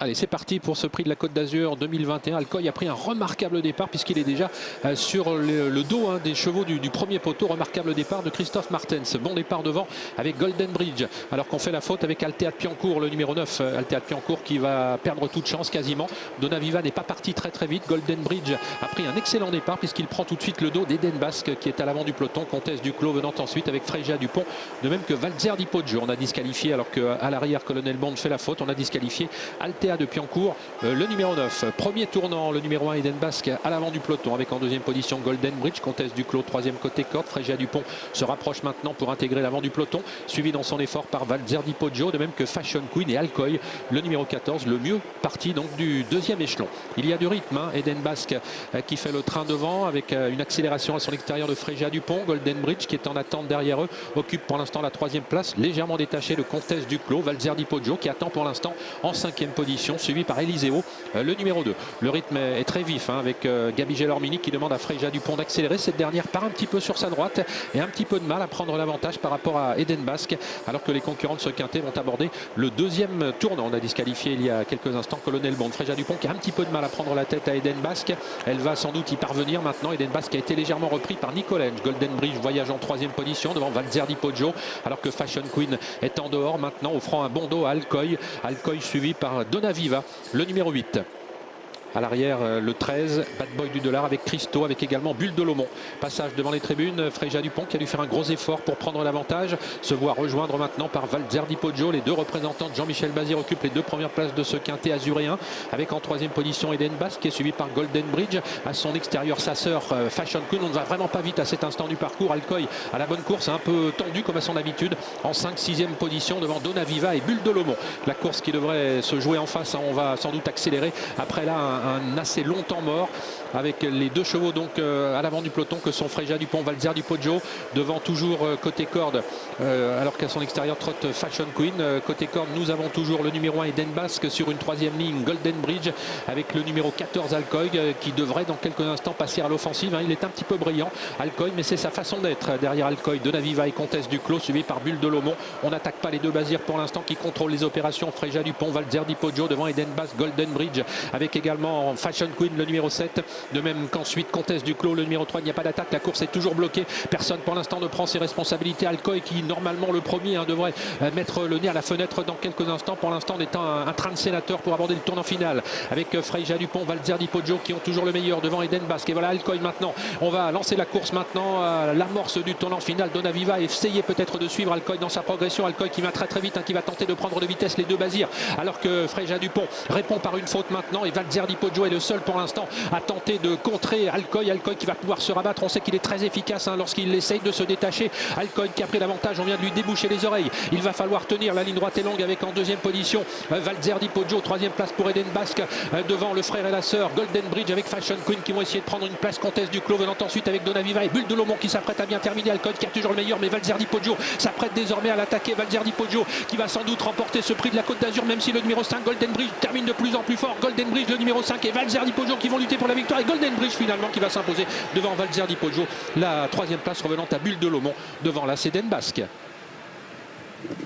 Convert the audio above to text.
Allez, c'est parti pour ce prix de la Côte d'Azur 2021. Alcoy a pris un remarquable départ puisqu'il est déjà sur le dos des chevaux du premier poteau. Remarquable départ de Christophe Martens. Bon départ devant avec Golden Bridge. Alors qu'on fait la faute avec Altea de Piancourt, le numéro 9. Altea de Piancourt qui va perdre toute chance quasiment. Donaviva n'est pas parti très vite. Golden Bridge a pris un excellent départ puisqu'il prend tout de suite le dos d'Eden Basque qui est à l'avant du peloton. Comtesse Duclos venant ensuite avec Freja Dupont. De même que Valzer Di Poggio. On a disqualifié alors qu'à l'arrière Colonel Bond fait la faute. On a disqualifié Altea de Piancourt, le numéro 9. Premier tournant, le numéro 1 Eden Basque à l'avant du peloton avec en deuxième position Golden Bridge, Comtesse Duclos, troisième côté corde. Freja Dupont se rapproche maintenant pour intégrer l'avant du peloton, suivi dans son effort par Valzer Di Poggio, de même que Fashion Queen et Alcoy, le numéro 14, le mieux parti donc du deuxième échelon. Il y a du rythme, Eden Basque qui fait le train devant avec une accélération à son extérieur de Freja Dupont. Golden Bridge qui est en attente derrière eux occupe pour l'instant la troisième place, légèrement détaché de Comtesse Duclos. Valzer Di Poggio qui attend pour l'instant en cinquième position, suivi par Eliseo, le numéro 2. Le rythme est très vif avec Gabi Gelormini qui demande à Freja Dupont d'accélérer. Cette dernière part un petit peu sur sa droite et un petit peu de mal à prendre l'avantage par rapport à Eden Basque, alors que les concurrents de ce quintet vont aborder le deuxième tournant. On a disqualifié il y a quelques instants Colonel Bond. Freja Dupont qui a un petit peu de mal à prendre la tête à Eden Basque. Elle va sans doute y parvenir maintenant. Eden Basque a été légèrement repris par Nicolange. Golden Bridge voyage en troisième position devant Valzer Di Poggio, alors que Fashion Queen est en dehors maintenant, offrant un bon dos à Alcoy. Alcoy suivi par Donaviva, le numéro 8. À l'arrière, le 13, Bad Boy du Dollar avec Christo, avec également Bulle de Lomont. Passage devant les tribunes, Freja Dupont qui a dû faire un gros effort pour prendre l'avantage. Se voit rejoindre maintenant par Valzer Di Poggio. Les deux représentants de Jean-Michel Bazir occupent les deux premières places de ce quintet azuréen. Avec en troisième position Eden Basque qui est suivi par Golden Bridge. À son extérieur, sa sœur Fashion Queen. On ne va vraiment pas vite à cet instant du parcours. Alcoy à la bonne course, un peu tendu comme à son habitude. En 5-6e position devant Donaviva et Bulle de Lomont. La course qui devrait se jouer en face, on va sans doute accélérer. Après là, un assez long temps mort avec les deux chevaux donc à l'avant du peloton que sont Freja Dupont, Valzer Di Poggio, devant toujours côté corde, alors qu'à son extérieur trotte Fashion Queen. Côté corde, nous avons toujours le numéro 1 Eden Basque sur une troisième ligne, Golden Bridge avec le numéro 14 Alcoy qui devrait dans quelques instants passer à l'offensive. Il est un petit peu brillant Alcoy, mais c'est sa façon d'être. Derrière Alcoy, Donaviva et Comtesse Duclos suivi par Bulle de Lomont. On n'attaque pas les deux Bazir pour l'instant qui contrôlent les opérations. Freja Dupont, Valzer Di Poggio devant Eden Basque, Golden Bridge avec également Fashion Queen, le numéro 7. De même qu'ensuite Comtesse Duclos, le numéro 3. Il n'y a pas d'attaque, la course est toujours bloquée. Personne pour l'instant ne prend ses responsabilités. Alcoy qui normalement le premier devrait mettre le nez à la fenêtre dans quelques instants. Pour l'instant on est un train de sénateur pour aborder le tournant final avec Freja Dupont, Valzer Di Poggio qui ont toujours le meilleur devant Eden Basque. Et voilà Alcoy maintenant. On va lancer la course maintenant à l'amorce du tournant final. Donaviva essayer peut-être de suivre Alcoy dans sa progression. Alcoy qui va très vite, qui va tenter de prendre de vitesse les deux Bazir, alors que Freja Dupont répond par une faute maintenant et Valzer Di Poggio est le seul pour l'instant à tenter de contrer Alcoy. Alcoy qui va pouvoir se rabattre. On sait qu'il est très efficace lorsqu'il essaye de se détacher. Alcoy qui a pris l'avantage. On vient de lui déboucher les oreilles. Il va falloir tenir la ligne droite et longue avec en deuxième position Valzer Di Poggio. Troisième place pour Eden Basque devant le frère et la sœur Golden Bridge avec Fashion Queen qui vont essayer de prendre une place. Comtesse Duclos venant ensuite avec Donaviva et Bulle de Lomont qui s'apprête à bien terminer. Alcoy qui a toujours le meilleur, mais Valzer Di Poggio s'apprête désormais à l'attaquer. Valzer Di Poggio qui va sans doute remporter ce prix de la Côte d'Azur, même si le numéro 5 Golden Bridge termine de plus en plus fort. Golden Bridge le numéro 5 et Valzer Di Poggio qui vont lutter pour la victoire, et Golden Bridge finalement qui va s'imposer devant Valzer Di Poggio. La troisième place revenant à Bulle de Lomont devant la Eden Basque.